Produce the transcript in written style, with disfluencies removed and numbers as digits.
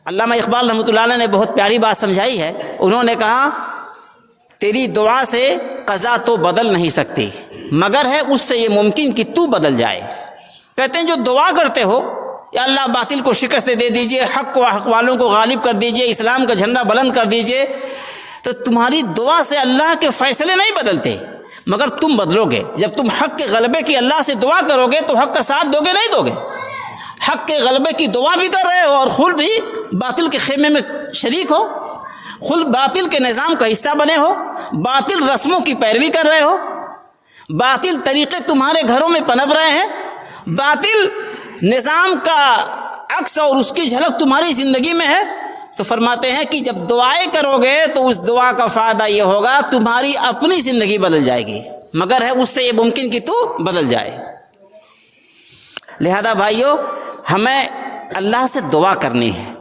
علامہ اقبال رحمۃ اللہ علیہ نے بہت پیاری بات سمجھائی ہے. انہوں نے کہا تیری دعا سے قضا تو بدل نہیں سکتی مگر ہے اس سے یہ ممکن کہ تو بدل جائے. کہتے ہیں جو دعا کرتے ہو یا اللہ باطل کو شکست دے دیجئے, حق و حق والوں کو غالب کر دیجئے, اسلام کا جھنڈا بلند کر دیجئے, تو تمہاری دعا سے اللہ کے فیصلے نہیں بدلتے مگر تم بدلو گے. جب تم حق کے غلبے کی اللہ سے دعا کرو گے تو حق کا ساتھ دو گے نہیں دو گے؟ حق کے غلبے کی دعا بھی کر رہے ہو اور خود بھی باطل کے خیمے میں شریک ہو, خود باطل کے نظام کا حصہ بنے ہو, باطل رسموں کی پیروی کر رہے ہو, باطل طریقے تمہارے گھروں میں پنپ رہے ہیں, باطل نظام کا عکس اور اس کی جھلک تمہاری زندگی میں ہے. تو فرماتے ہیں کہ جب دعائیں کرو گے تو اس دعا کا فائدہ یہ ہوگا تمہاری اپنی زندگی بدل جائے گی مگر ہے اس سے یہ ممکن کہ تو بدل جائے. لہذا بھائیو ہمیں اللہ سے دعا کرنی ہے.